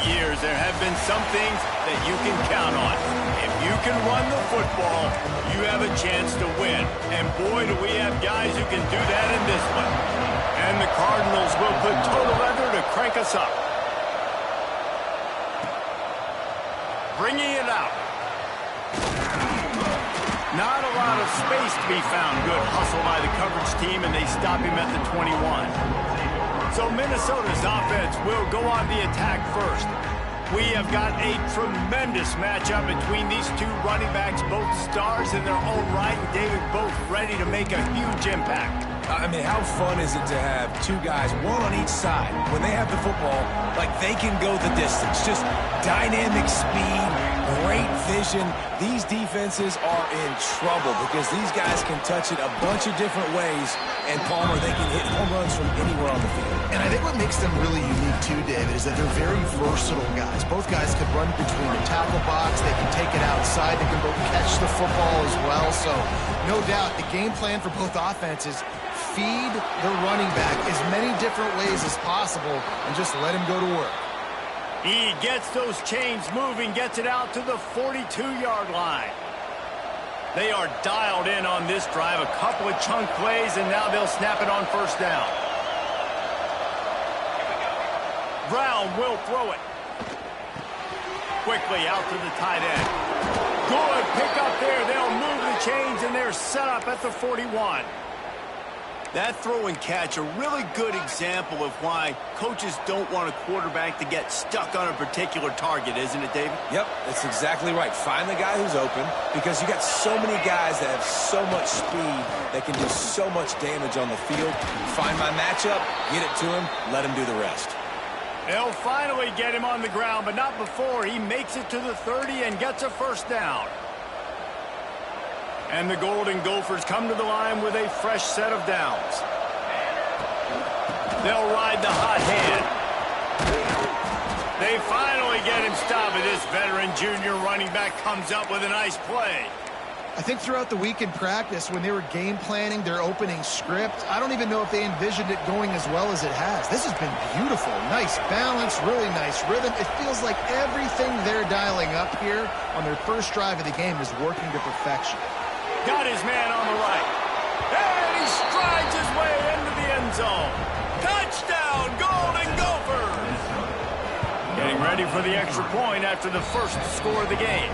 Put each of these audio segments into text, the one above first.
years, there have been some things that you can count on. If you can run the football, you have a chance to win. And boy, do we have guys who can do that in this one. And the Cardinals will put total leather to crank us up. Bringing it out. Not a lot of space to be found. Good hustle by the coverage team, and they stop him at the 21. So Minnesota's offense will go on the attack first. We have got a tremendous matchup between these two running backs, both stars in their own right, and David, both ready to make a huge impact. I mean, how fun is it to have two guys, one on each side, when they have the football, like they can go the distance. Just dynamic speed, great vision. These defenses are in trouble because these guys can touch it a bunch of different ways, and Palmer, they can hit home runs from anywhere on the field. And I think what makes them really unique too, David, is that they're very versatile guys. Both guys can run between the tackle box. They can take it outside. They can both catch the football as well. So no doubt the game plan for both offenses, feed the running back as many different ways as possible and just let him go to work. He gets those chains moving, gets it out to the 42-yard line. They are dialed in on this drive. A couple of chunk plays, and now they'll snap it on first down. Brown will throw it. Quickly out to the tight end. Good pick up there. They'll move the chains, and they're set up at the 41. That throw and catch, a really good example of why coaches don't want a quarterback to get stuck on a particular target, isn't it, David? Yep, that's exactly right. Find the guy who's open because you got so many guys that have so much speed that can do so much damage on the field. Find my matchup, get it to him, let him do the rest. They'll finally get him on the ground, but not before he makes it to the 30 and gets a first down. And the Golden Gophers come to the line with a fresh set of downs. They'll ride the hot hand. They finally get him stopped, and this veteran junior running back comes up with a nice play. I think throughout the week in practice, when they were game planning their opening script, I don't even know if they envisioned it going as well as it has. This has been beautiful. Nice balance, really nice rhythm. It feels like everything they're dialing up here on their first drive of the game is working to perfection. Got his man on the right. And he strides his way into the end zone. Touchdown, Golden Gophers! Getting ready for the extra point after the first score of the game.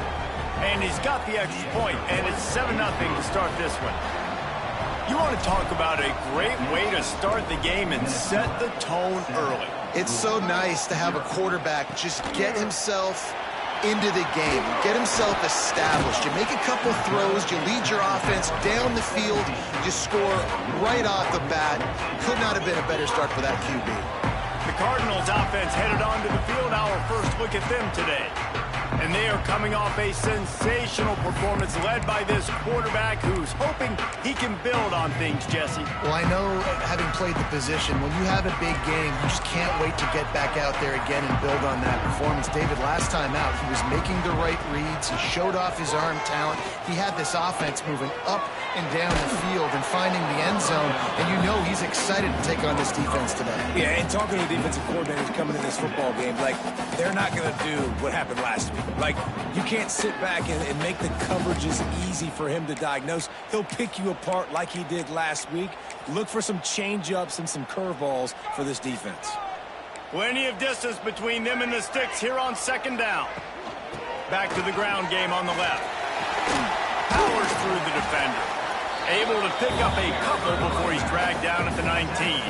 And he's got the extra point, and it's 7-0 to start this one. You want to talk about a great way to start the game and set the tone early. It's so nice to have a quarterback just get himself into the game, get himself established. You make a couple throws, you lead your offense down the field, you score right off the bat. Could not have been a better start for that QB. The Cardinals offense headed onto the field. Our first look at them today. And they are coming off a sensational performance led by this quarterback who's hoping he can build on things, Jesse. Well, I know, having played the position, when you have a big game, you just can't wait to get back out there again and build on that performance. David, last time out, he was making the right reads. He showed off his arm talent. He had this offense moving up and down the field and finding the end zone. And you know he's excited to take on this defense today. Yeah, and talking to the defensive coordinators coming in this football game, like, they're not going to do what happened last week. Like, you can't sit back and make the coverages easy for him to diagnose. He'll pick you apart like he did last week. Look for some change-ups and some curveballs for this defense. Plenty of distance between them and the sticks here on second down. Back to the ground game on the left. Powers through the defender. Able to pick up a couple before he's dragged down at the 19.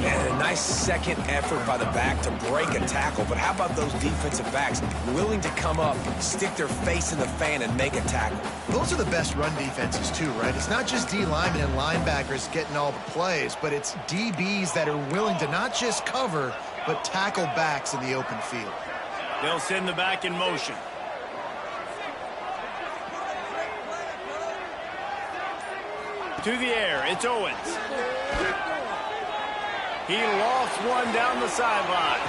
And a nice second effort by the back to break a tackle. But how about those defensive backs willing to come up, stick their face in the fan, and make a tackle? Those are the best run defenses, too, right? It's not just D linemen and linebackers getting all the plays, but it's DBs that are willing to not just cover, but tackle backs in the open field. They'll send the back in motion. To the air, it's Owens. He lost one down the sideline.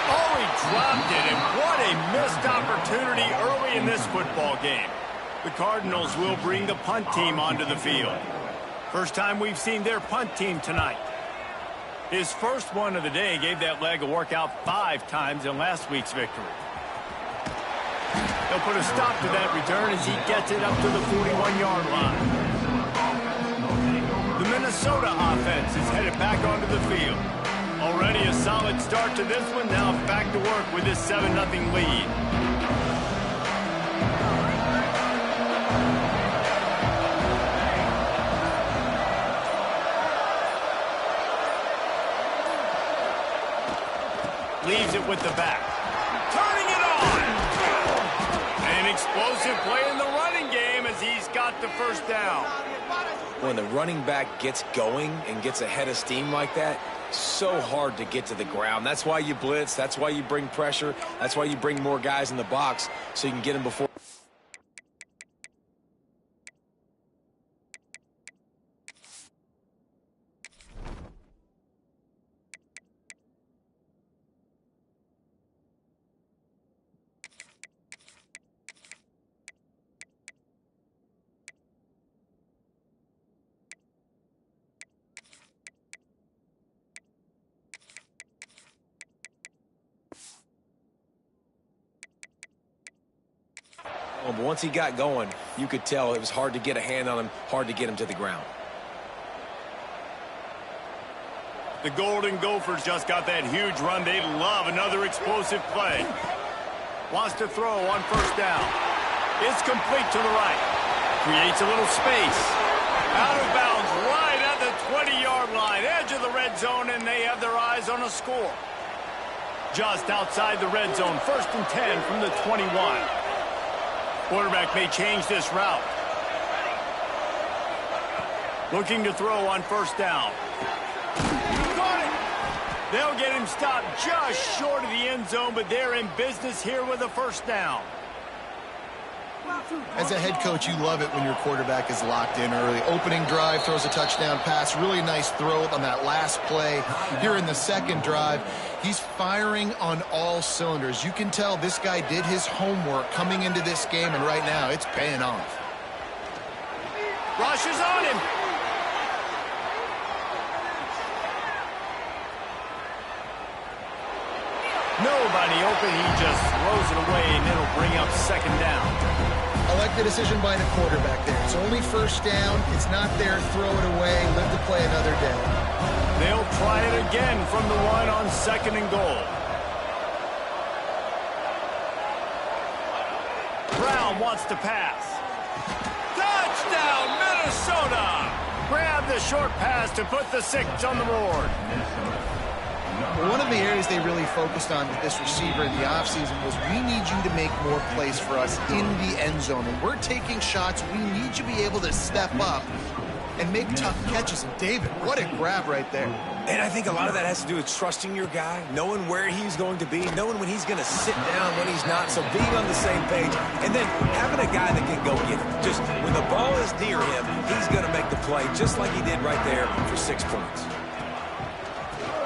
Oh, he dropped it, and what a missed opportunity early in this football game. The Cardinals will bring the punt team onto the field. First time we've seen their punt team tonight. His first one of the day gave that leg a workout 5 times in last week's victory. He'll put a stop to that return as he gets it up to the 41-yard line. The Minnesota offense is headed back onto the field. Already a solid start to this one. Now back to work with this 7-0 lead. Leaves it with the back. Turning it on. An explosive play in the running game as he's got the first down. When the running back gets going and gets ahead of steam like that, so hard to get to the ground. That's why you blitz. That's why you bring pressure. That's why you bring more guys in the box so you can get them before. But once he got going, you could tell it was hard to get a hand on him, hard to get him to the ground. The Golden Gophers just got that huge run. They love another explosive play. Wants to throw on first down. It's complete to the right. Creates a little space. Out of bounds right at the 20-yard line. Edge of the red zone, and they have their eyes on a score. Just outside the red zone. 1st and 10 from the 21. Quarterback may change this route. Looking to throw on first down. Got it! They'll get him stopped just short of the end zone, but they're in business here with a first down. As a head coach, you love it when your quarterback is locked in early. Opening drive, throws a touchdown pass. Really nice throw on that last play. Here in the second drive, he's firing on all cylinders. You can tell this guy did his homework coming into this game, and right now it's paying off. Rush is on him. Nobody open. He just throws it away, and it'll bring up second down. I like the decision by the quarterback there. It's only first down. It's not there. Throw it away. Live to play another day. They'll try it again from the 1 on 2nd and goal. Brown wants to pass. Touchdown, Minnesota! Grab the short pass to put the 6 on the board. Well, one of the areas they really focused on with this receiver in the offseason was we need you to make more plays for us in the end zone. And we're taking shots. We need you to be able to step up and make tough catches. And David, what a grab right there. And I think a lot of that has to do with trusting your guy, knowing where he's going to be, knowing when he's going to sit down, when he's not, so being on the same page, and then having a guy that can go get it. Just when the ball is near him, he's going to make the play, just like he did right there for 6 points.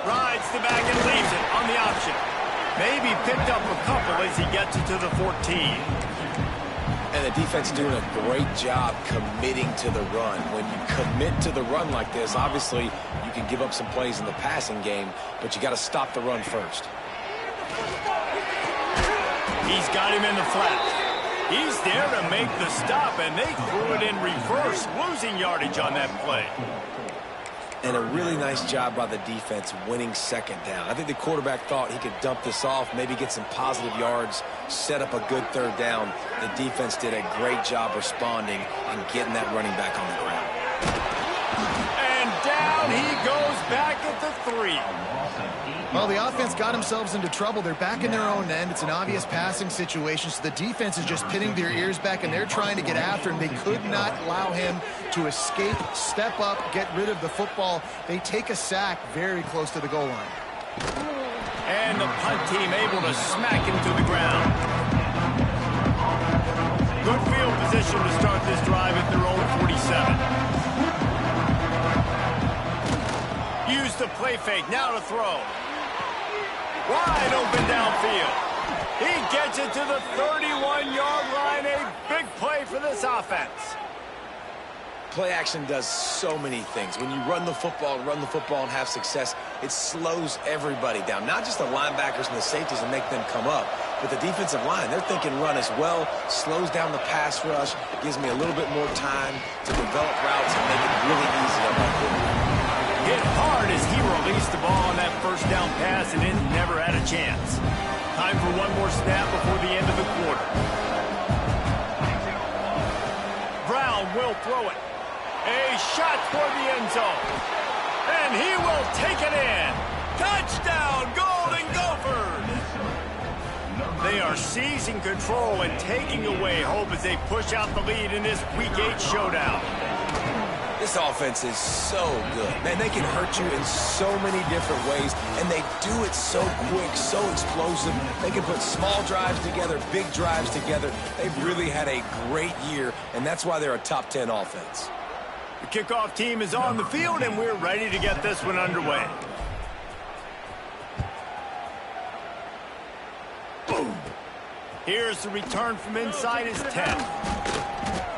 Rides the back and leaves it on the option. Maybe picked up a couple as he gets it to the 14. And the defense doing a great job committing to the run. When you commit to the run like this, obviously you can give up some plays in the passing game, but you got to stop the run first. He's got him in the flat. He's there to make the stop, and they threw it in reverse, losing yardage on that play. And a really nice job by the defense winning second down. I think the quarterback thought he could dump this off, maybe get some positive yards, set up a good 3rd down. The defense did a great job responding and getting that running back on the ground. And down he goes back at the 3. Well, the offense got themselves into trouble. They're back in their own end. It's an obvious passing situation, so the defense is just pinning their ears back, and they're trying to get after him. They could not allow him to escape, step up, get rid of the football. They take a sack very close to the goal line. And the punt team able to smack him to the ground. Good field position to start this drive at their own 47. Use the play fake, now to throw. Wide open downfield. He gets it to the 31-yard line. A big play for this offense. Play action does so many things. When you run the football and have success, it slows everybody down. Not just the linebackers and the safeties and make them come up, but the defensive line. They're thinking run as well, slows down the pass rush, gives me a little bit more time to develop routes and make it really easy on my quarterback. Hit hard as he released the ball on that first down pass and it never had a chance. Time for one more snap before the end of the quarter. Brown will throw it. A shot toward the end zone. And he will take it in. Touchdown, Golden Gophers! They are seizing control and taking away hope as they push out the lead in this Week 8 showdown. This offense is so good. Man, they can hurt you in so many different ways, and they do it so quick, so explosive. They can put small drives together, big drives together. They've really had a great year, and that's why they're a top 10 offense. The kickoff team is on the field, and we're ready to get this one underway. Boom. Here's the return from inside his 10.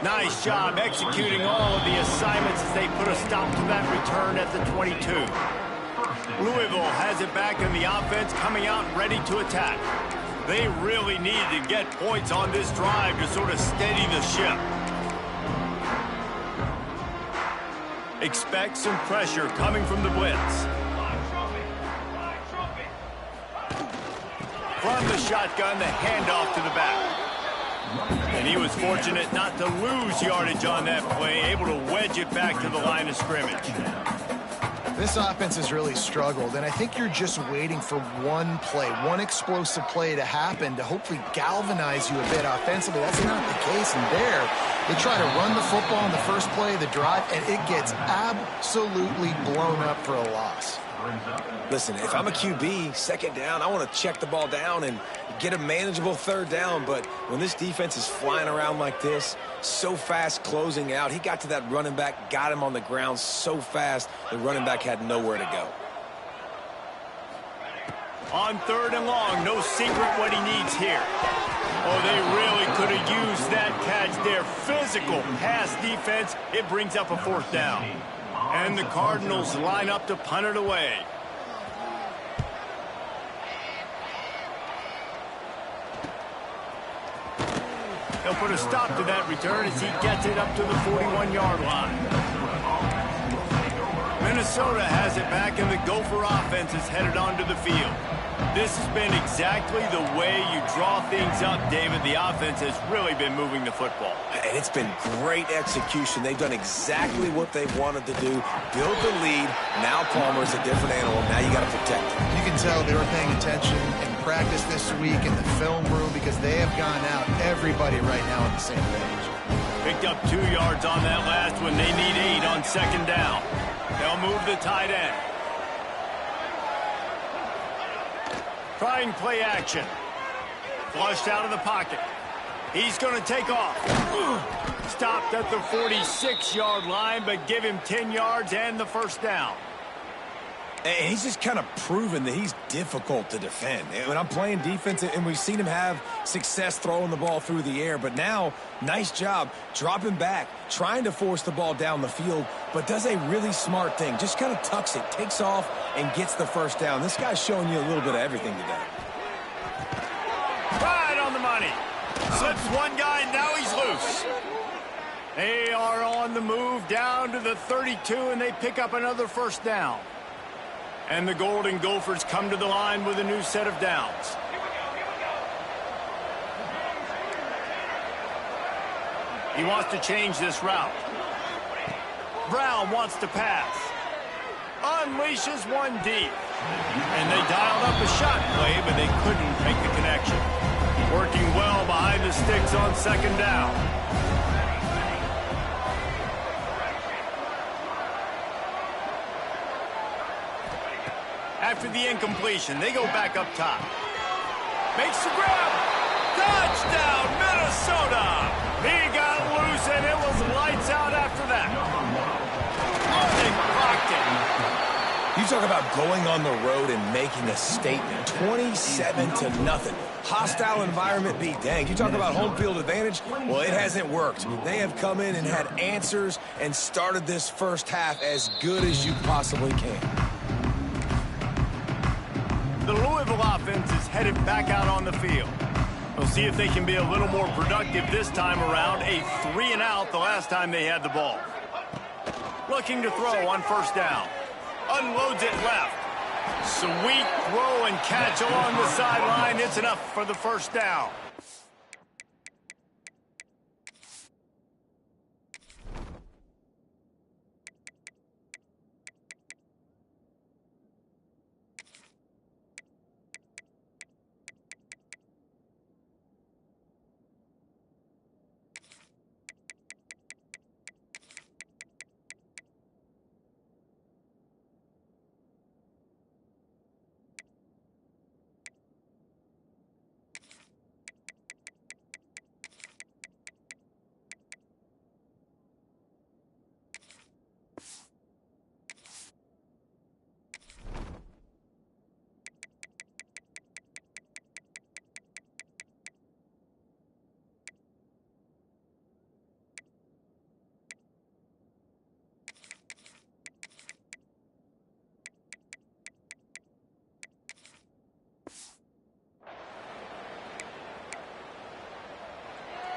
Nice job executing all of the assignments as they put a stop to that return at the 22. Louisville has it back in the offense, coming out ready to attack. They really needed to get points on this drive to sort of steady the ship. Expect some pressure coming from the blitz. From the shotgun, the handoff to the back. And he was fortunate not to lose yardage on that play, able to wedge it back to the line of scrimmage. This offense has really struggled, and I think you're just waiting for one play, one explosive play to happen to hopefully galvanize you a bit offensively. That's not the case, and there, they try to run the football in the first play of the drive, and it gets absolutely blown up for a loss. Listen, if I'm a QB, second down, I want to check the ball down and get a manageable third down. But when this defense is flying around like this, so fast closing out, he got to that running back, got him on the ground so fast, the running back had nowhere to go. On third and long, no secret what he needs here. Oh, they really could have used that catch there. Physical pass defense, it brings up a fourth down. And the Cardinals line up to punt it away. He'll put a stop to that return as he gets it up to the 41-yard line. Minnesota has it back, and the Gopher offense is headed onto the field. This has been exactly the way you draw things up, David. The offense has really been moving the football. And it's been great execution. They've done exactly what they wanted to do. Build the lead. Now Palmer's a different animal. Now you got to protect him. You can tell they were paying attention in practice this week in the film room because they have gone out, everybody right now on the same page. Picked up 2 yards on that last one. They need 8 on second down. They'll move the tight end. Trying play action. Flushed out of the pocket. He's going to take off. Stopped at the 46-yard line, but give him 10 yards and the first down. And he's just kind of proven that he's difficult to defend. When I'm playing defense, and we've seen him have success throwing the ball through the air, but now, nice job dropping back, trying to force the ball down the field, but does a really smart thing. Just kind of tucks it, takes off, and gets the first down. This guy's showing you a little bit of everything today. Right on the money. Slips one guy, now he's loose. They are on the move down to the 32, and they pick up another first down. And the Golden Gophers come to the line with a new set of downs. He wants to change this route. Brown wants to pass. Unleashes one deep. And they dialed up a shot play, but they couldn't make the connection. Working well behind the sticks on second down. After the incompletion, they go back up top. Makes the grab. Touchdown, Minnesota! He got loose, and it was lights out after that. Oh, they blocked it. You talk about going on the road and making a statement. 27-0. Hostile environment be danged. You talk about home field advantage. Well, it hasn't worked. They have come in and had answers and started this first half as good as you possibly can. The Louisville offense is headed back out on the field. We'll see if they can be a little more productive this time around. A 3-and-out the last time they had the ball. Looking to throw on first down. Unloads it left. Sweet throw and catch along the sideline. It's enough for the first down.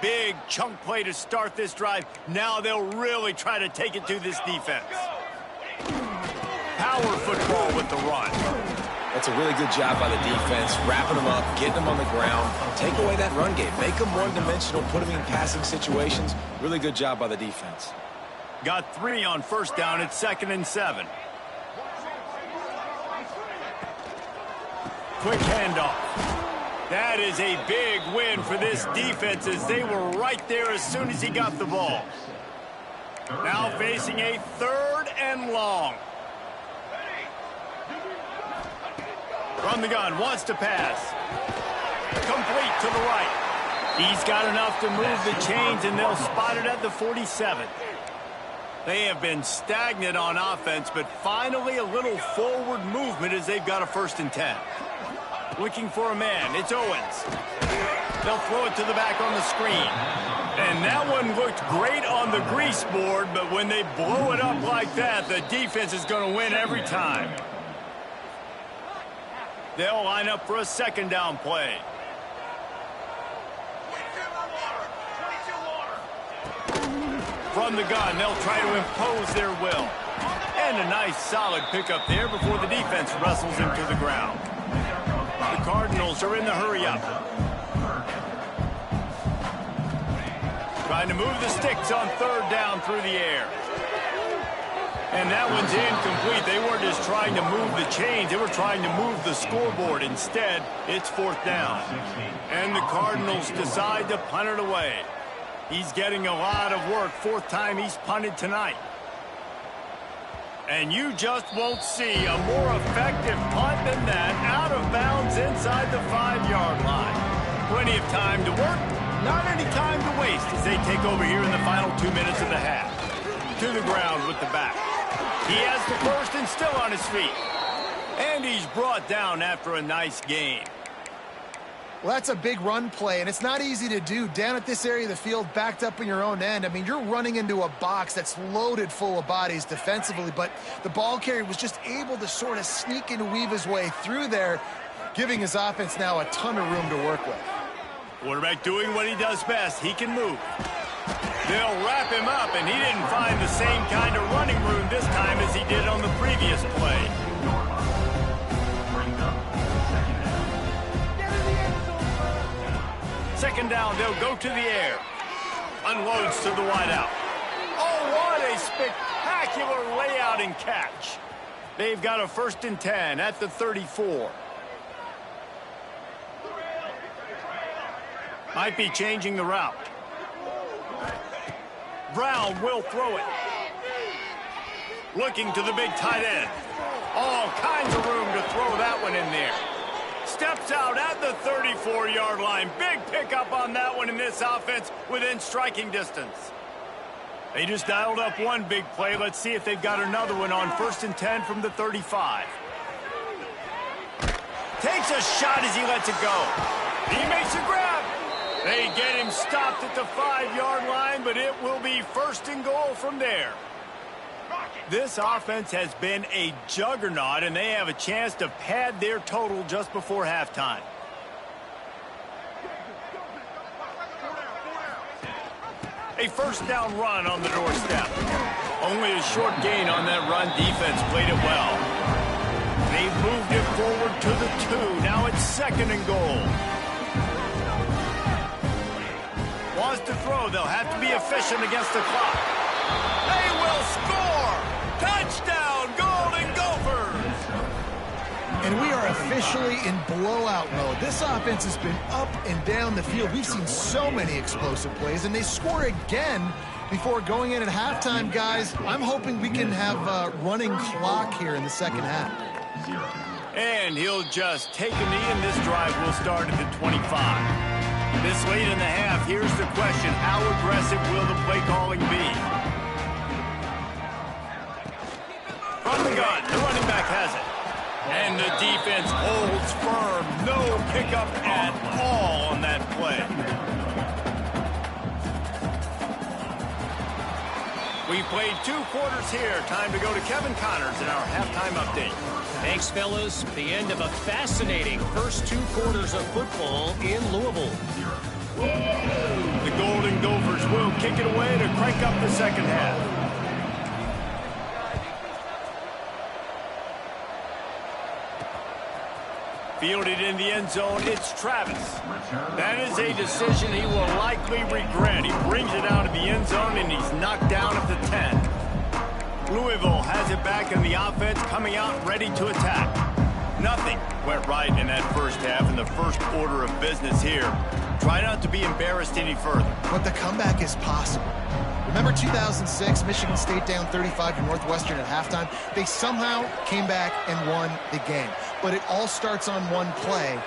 Big chunk play to start this drive. Now they'll really try to take it to this defense. Power football with the run. That's a really good job by the defense, wrapping them up, getting them on the ground. Take away that run game. Make them one-dimensional, put them in passing situations. Really good job by the defense. Got 3 on first down. It's 2nd and 7. Quick handoff. That is a big win for this defense as they were right there as soon as he got the ball. Now facing a 3rd and long. From the gun, wants to pass. Complete to the right. He's got enough to move the chains, and they'll spot it at the 47. They have been stagnant on offense, but finally a little forward movement as they've got a 1st and 10. Looking for a man. It's Owens. They'll throw it to the back on the screen. And that one looked great on the grease board, but when they blow it up like that, the defense is going to win every time. They'll line up for a 2nd down play. From the gun, they'll try to impose their will. And a nice solid pickup there before the defense wrestles him to the ground. The Cardinals are in the hurry-up. Trying to move the sticks on 3rd down through the air. And that one's incomplete. They weren't just trying to move the chains. They were trying to move the scoreboard. Instead, it's 4th down. And the Cardinals decide to punt it away. He's getting a lot of work. 4th time he's punted tonight. And you just won't see a more effective punt than that, out of bounds inside the 5-yard line. Plenty of time to work, not any time to waste as they take over here in the final 2 minutes of the half. To the ground with the back. He has the 1st and still on his feet. And he's brought down after a nice gain. Well, that's a big run play, and it's not easy to do. Down at this area of the field, backed up in your own end. I mean, you're running into a box that's loaded full of bodies defensively, but the ball carrier was just able to sort of sneak and weave his way through there, giving his offense now a ton of room to work with. Quarterback doing what he does best. He can move. They'll wrap him up, and he didn't find the same kind of running room this time as he did on the previous play. 2nd down, they'll go to the air. Unloads to the wideout. Oh, what a spectacular layout and catch. They've got a 1st and 10 at the 34. Might be changing the route. Brown will throw it. Looking to the big tight end. All kinds of room to throw that one in there. Steps out at the 34-yard line. Big pickup on that one in this offense within striking distance. They just dialed up one big play. Let's see if they've got another one on 1st and 10 from the 35. Takes a shot as he lets it go. He makes a grab. They get him stopped at the 5-yard line, but it will be 1st and goal from there. This offense has been a juggernaut, and they have a chance to pad their total just before halftime. A first down run on the doorstep. Only a short gain on that run. Defense played it well. They've moved it forward to the 2. Now it's 2nd and goal. Wants to throw. They'll have to be efficient against the clock. They will score! Touchdown, Golden Gophers! And we are officially in blowout mode. This offense has been up and down the field. We've seen so many explosive plays, and they score again before going in at halftime, guys. I'm hoping we can have a running clock here in the second half. And he'll just take a knee, and this drive will start at the 25. This late in the half, here's the question. How aggressive will the play calling be? From the gun, the running back has it. And the defense holds firm. No pickup at all on that play. We played 2 quarters here. Time to go to Kevin Connors in our halftime update. Thanks, fellas. The end of a fascinating first 2 quarters of football in Louisville. The Golden Gophers will kick it away to crank up the second half. Fielded in the end zone, it's Travis. That is a decision he will likely regret. He brings it out of the end zone, and he's knocked down at the 10. Louisville has it back, and the offense coming out ready to attack. Nothing went right in that first half, in the first order of business here. Try not to be embarrassed any further. But the comeback is possible. Remember 2006, Michigan State down 35 to Northwestern at halftime? They somehow came back and won the game. But it all starts on one play.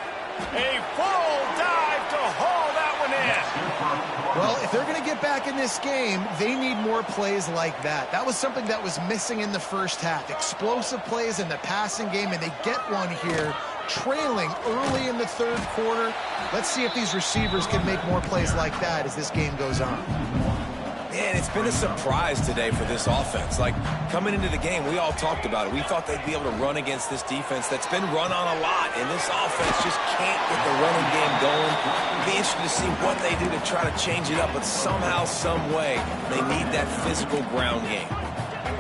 A full dive to haul that one in. Well, if they're going to get back in this game, they need more plays like that. That was something that was missing in the first half. Explosive plays in the passing game, and they get one here, trailing early in the third quarter. Let's see if these receivers can make more plays like that as this game goes on. Man, it's been a surprise today for this offense. Like, coming into the game, we all talked about it. We thought they'd be able to run against this defense that's been run on a lot, and this offense just can't get the running game going. It'll be interesting to see what they do to try to change it up, but somehow, some way, they need that physical ground game.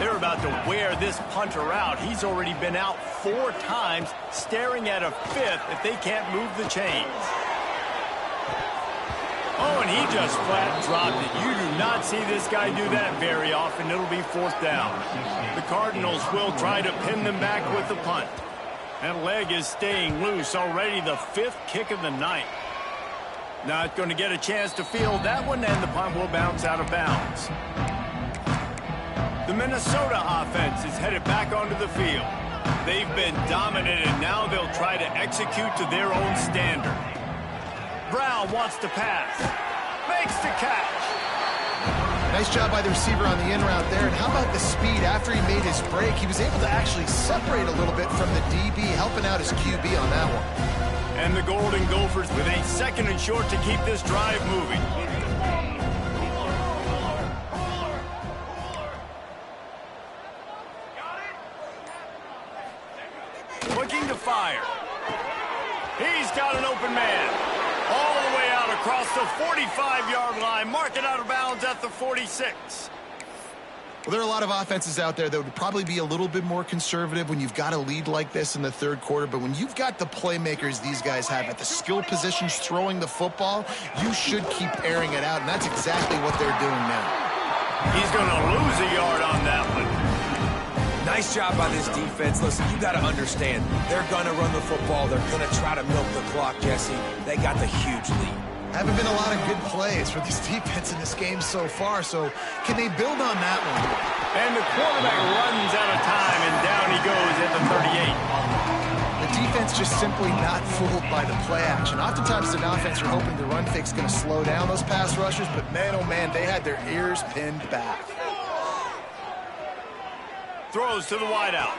They're about to wear this punter out. He's already been out 4 times, staring at a 5th if they can't move the chains. Oh, and he just flat dropped it. You do not see this guy do that very often. It'll be 4th down. The Cardinals will try to pin them back with the punt. That leg is staying loose. Already the 5th kick of the night. Not going to get a chance to field that one, and the punt will bounce out of bounds. The Minnesota offense is headed back onto the field. They've been dominated. Now they'll try to execute to their own standard. Brown wants to pass. Makes the catch. Nice job by the receiver on the in route there. And how about the speed after he made his break? He was able to actually separate a little bit from the DB, helping out his QB on that one. And the Golden Gophers with a 2nd and short to keep this drive moving. Looking to fire. He's got an open man. All the way out across the 45-yard line. Mark it out of bounds at the 46. Well, there are a lot of offenses out there that would probably be a little bit more conservative when you've got a lead like this in the third quarter. But when you've got the playmakers these guys have at the skill positions throwing the football, you should keep airing it out. And that's exactly what they're doing now. He's going to lose a yard on that one. Nice job by this defense. Listen, you got to understand, they're going to run the football. They're going to try to milk the clock, Jesse. They got the huge lead. Haven't been a lot of good plays for this defense in this game so far, so can they build on that one? And the quarterback runs out of time, and down he goes at the 38. The defense just simply not fooled by the play action. Oftentimes, an offense are hoping the run fake's going to slow down those pass rushers, but man, oh man, they had their ears pinned back. Throws to the wideout.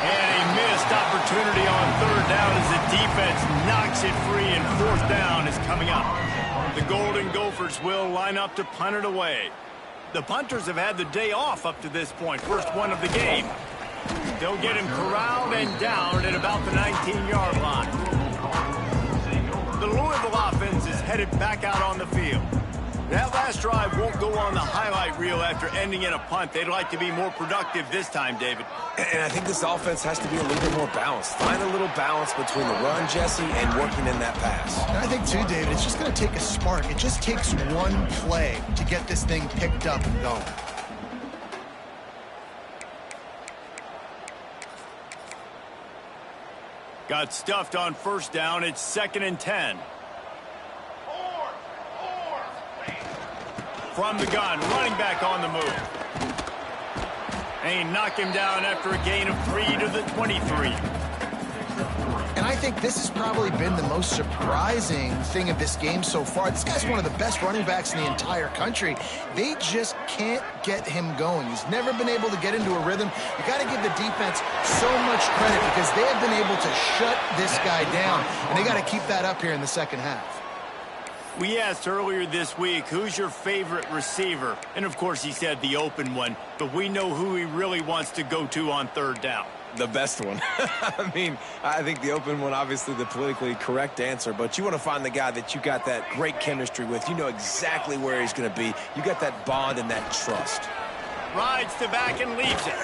And a missed opportunity on 3rd down as the defense knocks it free, and 4th down is coming up. The Golden Gophers will line up to punt it away. The punters have had the day off up to this point. First one of the game. They'll get him corralled and down at about the 19-yard line. The Louisville offense is headed back out on the field. That last drive won't go on the highlight reel after ending in a punt. They'd like to be more productive this time, David. And I think this offense has to be a little bit more balanced. Find a little balance between the run, Jesse, and working in that pass. And I think, too, David, it's just going to take a spark. It just takes one play to get this thing picked up and going. Got stuffed on first down. It's 2nd and 10. From the gun, running back on the move. And he knocked him down after a gain of 3 to the 23. And I think this has probably been the most surprising thing of this game so far. This guy's one of the best running backs in the entire country. They just can't get him going. He's never been able to get into a rhythm. You got to give the defense so much credit because they have been able to shut this guy down, and they got to keep that up here in the second half. We asked earlier this week, who's your favorite receiver? And, of course, he said the open one, but we know who he really wants to go to on third down. The best one. I mean, I think the open one, obviously the politically correct answer, but you want to find the guy that you got that great chemistry with. You know exactly where he's going to be. You got that bond and that trust. Rides to back and leaves it.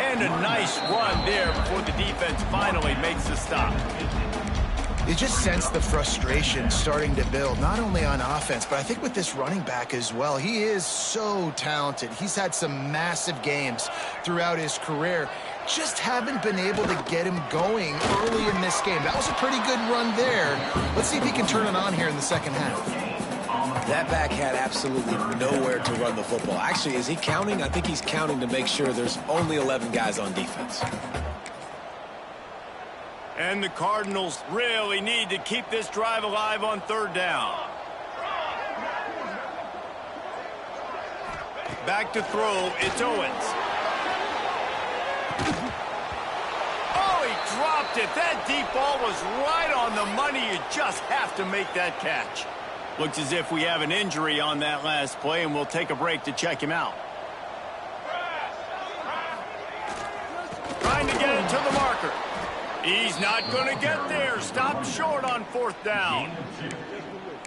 And a nice run there before the defense finally makes the stop. You just sense the frustration starting to build, not only on offense, but I think with this running back as well. He is so talented. He's had some massive games throughout his career. Just haven't been able to get him going early in this game. That was a pretty good run there. Let's see if he can turn it on here in the second half. That back had absolutely nowhere to run the football. Actually, is he counting? I think he's counting to make sure there's only 11 guys on defense. And the Cardinals really need to keep this drive alive on third down. Back to throw, it's Owens. Oh, he dropped it. That deep ball was right on the money. You just have to make that catch. Looks as if we have an injury on that last play, and we'll take a break to check him out. Trying to get it to the marker. He's not going to get there. Stop short on fourth down.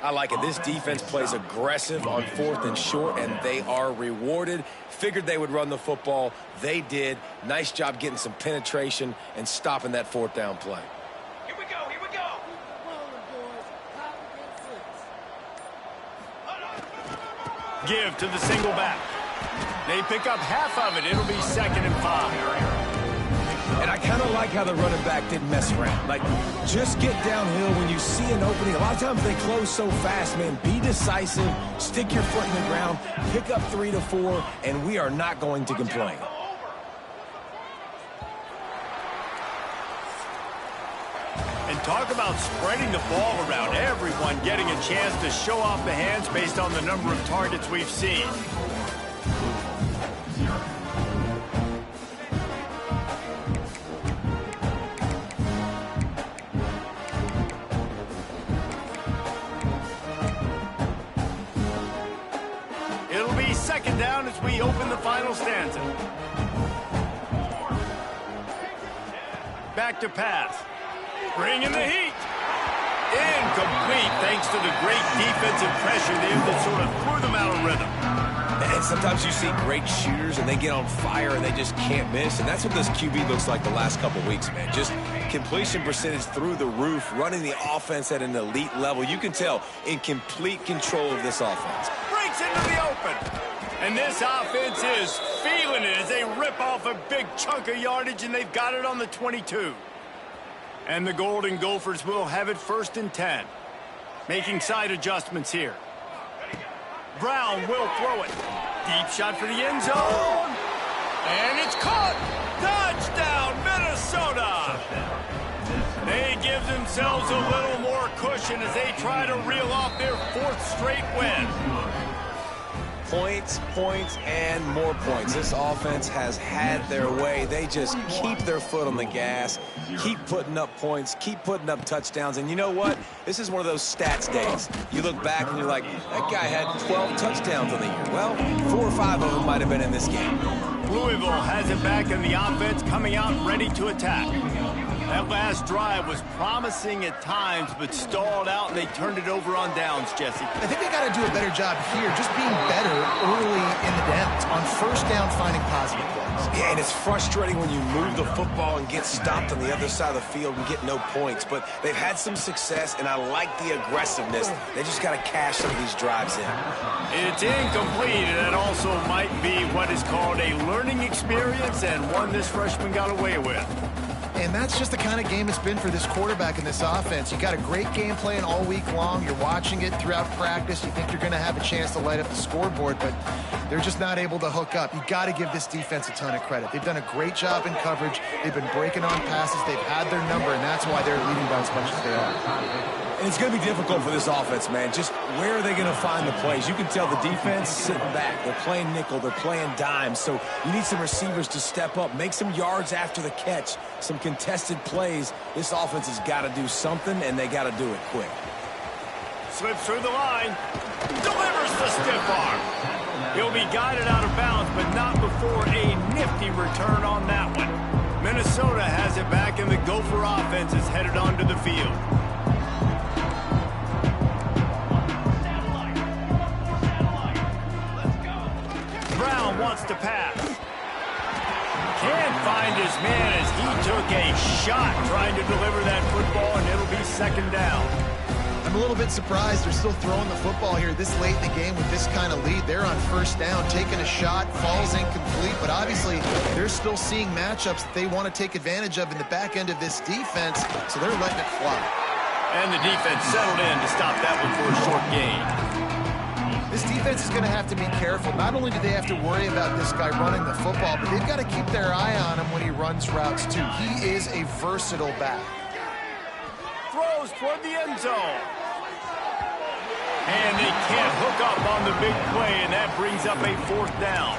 I like it. This defense plays aggressive on fourth and short, and they are rewarded. Figured they would run the football. They did. Nice job getting some penetration and stopping that fourth down play. Here we go, here we go. Give to the single back. They pick up half of it. It'll be 2nd and 5. And I kind of like how the running back didn't mess around. Like, just get downhill when you see an opening. A lot of times they close so fast, man. Be decisive, stick your foot in the ground, pick up 3 to 4, and we are not going to complain. And talk about spreading the ball around. Everyone getting a chance to show off the hands based on the number of targets we've seen. Second down as we open the final stanza. Back to pass. Bringing the heat. Incomplete thanks to the great defensive pressure there that sort of threw them out of rhythm. And sometimes you see great shooters and they get on fire and they just can't miss. And that's what this QB looks like the last couple weeks, man. Just completion percentage through the roof, running the offense at an elite level. You can tell in complete control of this offense. Breaks into the open. And this offense is feeling it as they rip off a big chunk of yardage, and they've got it on the 22. And the Golden Gophers will have it 1st and 10. Making side adjustments here. Brown will throw it. Deep shot for the end zone. And it's caught. Touchdown, Minnesota. They give themselves a little more cushion as they try to reel off their 4th straight win. Points, points, and more points. This offense has had their way. They just keep their foot on the gas, keep putting up points, keep putting up touchdowns. And you know what? This is one of those stats days. You look back and you're like, that guy had 12 touchdowns in the year. Well, 4 or 5 of them might have been in this game. Louisville has it back in the offense, coming out ready to attack. That last drive was promising at times, but stalled out, and they turned it over on downs, Jesse. I think they got to do a better job here, just being better early in the downs, on first down, finding positive plays. Yeah, and it's frustrating when you move the football and get stopped on the other side of the field and get no points. But they've had some success, and I like the aggressiveness. They just got to cash some of these drives in. It's incomplete, and that also might be what is called a learning experience, and one this freshman got away with. And that's just the kind of game it's been for this quarterback in this offense. You got a great game plan all week long. You're watching it throughout practice. You think you're going to have a chance to light up the scoreboard, but they're just not able to hook up. You got to give this defense a ton of credit. They've done a great job in coverage. They've been breaking on passes. They've had their number, and that's why they're leading by as much as they are. And it's going to be difficult for this offense, man. Just where are they going to find the plays? You can tell the defense sitting back. They're playing nickel. They're playing dime. So you need some receivers to step up, make some yards after the catch, some contested plays. This offense has got to do something, and they got to do it quick. Slips through the line. Delivers the stiff arm. He'll be guided out of bounds, but not before a nifty return on that one. Minnesota has it back, and the Gopher offense is headed onto the field. Brown wants to pass. Can't find his man as he took a shot trying to deliver that football, and it'll be second down. I'm a little bit surprised they're still throwing the football here this late in the game with this kind of lead. They're on first down, taking a shot, falls incomplete, but obviously they're still seeing matchups that they want to take advantage of in the back end of this defense, so they're letting it fly. And the defense settled in to stop that one for a short gain. This defense is going to have to be careful. Not only do they have to worry about this guy running the football, but they've got to keep their eye on him when he runs routes, too. He is a versatile back. Throws toward the end zone. And they can't hook up on the big play, and that brings up a fourth down.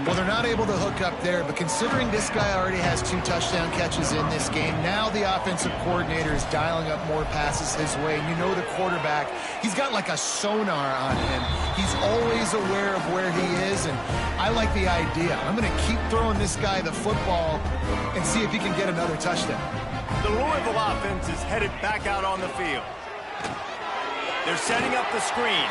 Well, they're not able to hook up there, but considering this guy already has 2 touchdown catches in this game, now the offensive coordinator is dialing up more passes his way. And you know the quarterback, he's got like a sonar on him. He's always aware of where he is, and I like the idea. I'm going to keep throwing this guy the football and see if he can get another touchdown. The Louisville offense is headed back out on the field. They're setting up the screen.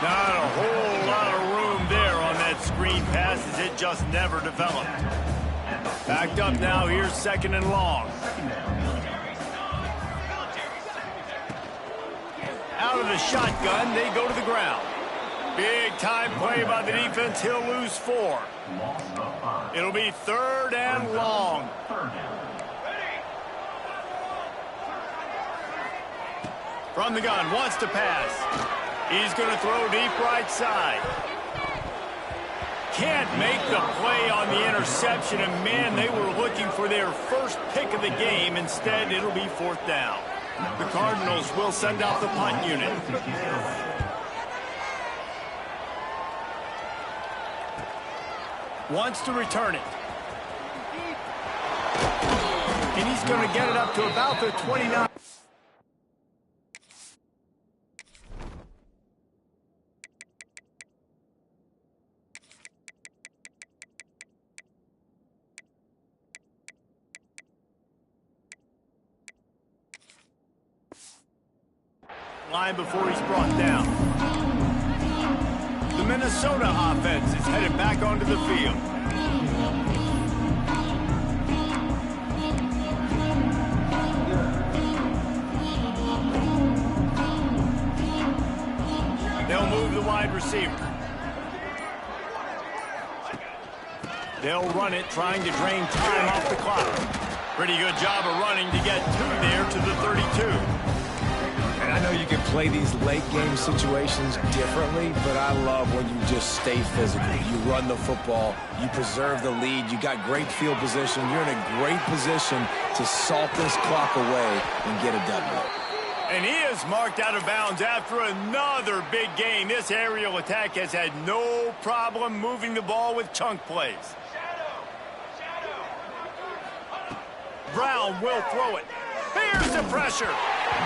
Not a whole lot of room there on that screen pass as it just never developed. Backed up now, here's second and long. Out of the shotgun, they go to the ground. Big time play by the defense, he'll lose 4. It'll be third and long. From the gun, wants to pass. He's going to throw deep right side. Can't make the play on the interception, and man, they were looking for their first pick of the game. Instead, it'll be fourth down. The Cardinals will send out the punt unit. Wants to return it. And he's going to get it up to about the 29. Line before he's brought down. The Minnesota offense is headed back onto the field. They'll move the wide receiver. They'll run it, trying to drain time off the clock. Pretty good job of running to get 2 there to the 32. And I know you can play these late game situations differently, but I love when you just stay physical. You run the football, you preserve the lead, you got great field position, you're in a great position to salt this clock away and get a W. And he is marked out of bounds after another big gain. This aerial attack has had no problem moving the ball with chunk plays. Brown will throw it. Here's the pressure.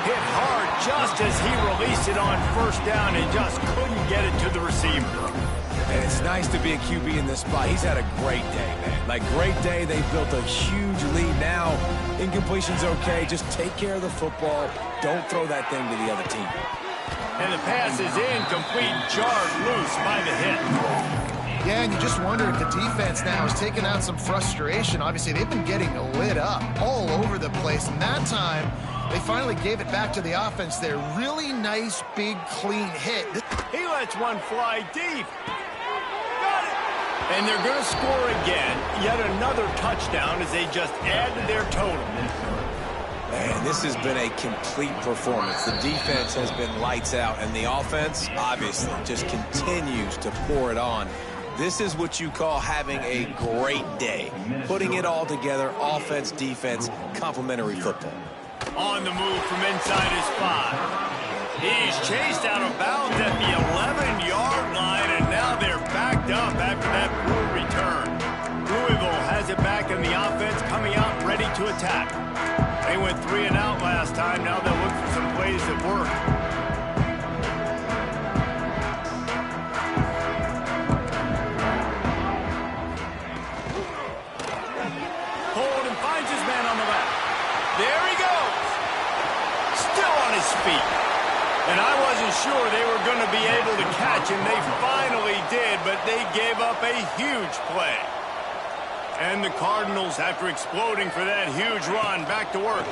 Hit hard just as he released it on first down and just couldn't get it to the receiver. And it's nice to be a QB in this spot. He's had a great day, man. Like, great day. They've built a huge lead now. Incompletion's okay. Just take care of the football. Don't throw that thing to the other team. And the pass is incomplete, jarred loose by the hit. Yeah, and you just wonder if the defense now is taking out some frustration. Obviously, they've been getting lit up all over the place. And that time, they finally gave it back to the offense there. Really nice, big, clean hit. He lets one fly deep. Got it. And they're going to score again. Yet another touchdown as they just add to their total. Man, this has been a complete performance. The defense has been lights out, and the offense, obviously, just continues to pour it on. This is what you call having a great day. Putting it all together, offense, defense, complementary football. On the move from inside his 5. He's chased out of bounds at the 11-yard line, and now they're backed up after that poor return. Louisville has it back in the offense, coming out ready to attack. They went 3 and out last time. Now they'll look for some plays that work. Holden finds his man on the left. There he goes. Still on his feet. And I wasn't sure they were going to be able to catch him. They finally did, but they gave up a huge play. And the Cardinals, after exploding for that huge run, back to work.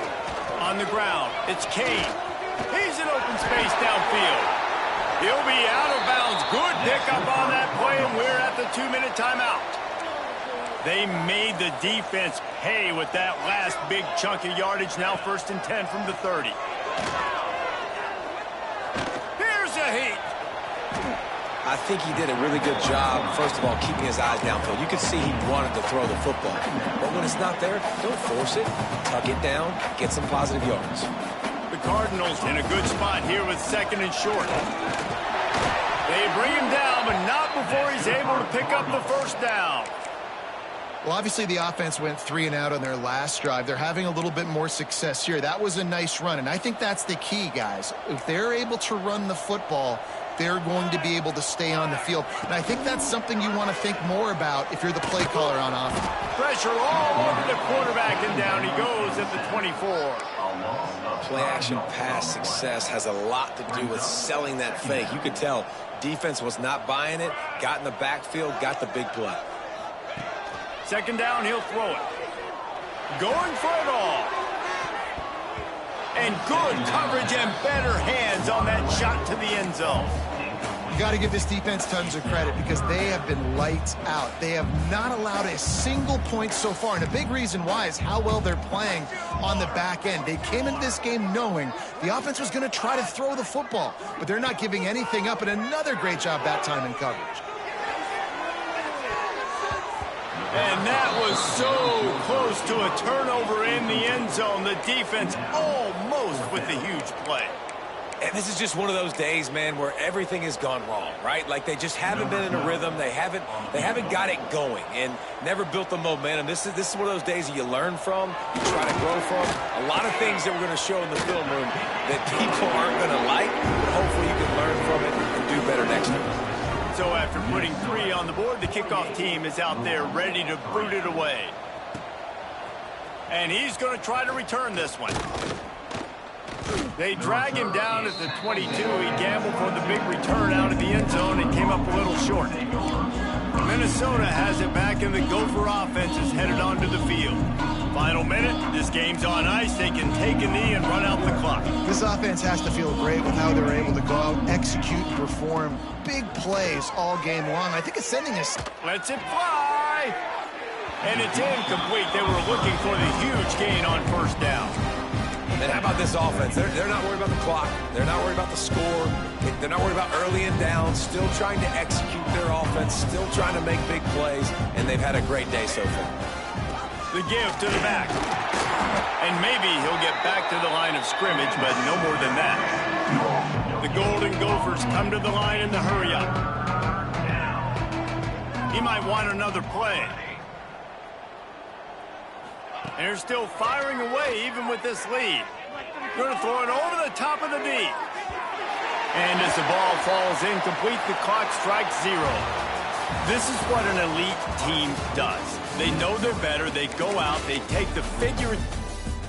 On the ground, it's Kane. He's in open space downfield. He'll be out of bounds. Good pickup on that play, and we're at the 2-minute timeout. They made the defense pay with that last big chunk of yardage. Now 1st and 10 from the 30. Here's a heat. I think he did a really good job, first of all, keeping his eyes downfield. You could see he wanted to throw the football. But when it's not there, don't force it. Tuck it down, get some positive yards. The Cardinals in a good spot here with 2nd and short. They bring him down, but not before he's able to pick up the first down. Well, obviously, the offense went 3 and out on their last drive. They're having a little bit more success here. That was a nice run, and I think that's the key, guys. If they're able to run the football, they're going to be able to stay on the field. And I think that's something you want to think more about if you're the play caller on offense. Pressure all over the quarterback, and down he goes at the 24. Play-action pass success has a lot to do with selling that fake. You could tell defense was not buying it, got in the backfield, got the big play. 2nd down, he'll throw it. Going for it all. And good coverage and better hands on that shot to the end zone. You got to give this defense tons of credit because they have been lights out. They have not allowed a single point so far, and a big reason why is how well they're playing on the back end. They came into this game knowing the offense was going to try to throw the football, but they're not giving anything up, and another great job that time in coverage. And that was so close to a turnover in the end zone. The defense almost with the huge play. And this is just one of those days, man, where everything has gone wrong, right? Like they just haven't been in a rhythm. They haven't got it going and never built the momentum. This is one of those days that you learn from, you try to grow from. A lot of things that we're going to show in the film room that people aren't going to like, but hopefully you can learn from it and do better next time. So after putting 3 on the board, the kickoff team is out there ready to boot it away. And he's going to try to return this one. They drag him down at the 22. He gambled for the big return out of the end zone and came up a little short. Minnesota has it back, and the Gopher offense is headed onto the field. Final minute, this game's on ice. They can take a knee and run out the clock. This offense has to feel great with how they're able to go out, execute, and perform big plays all game long. I think it's sending us. Lets it fly. And it's incomplete. They were looking for the huge gain on first down. And how about this offense? They're not worried about the clock. They're not worried about the score. They're not worried about early and down. Still trying to execute their offense. Still trying to make big plays. And they've had a great day so far. The give to the back. And maybe he'll get back to the line of scrimmage, but no more than that. The Golden Gophers come to the line in the hurry-up. He might want another play. And they're still firing away even with this lead. Going to throw it over the top of the D. And as the ball falls incomplete, the clock strikes 0. This is what an elite team does. They know they're better. They go out. They take the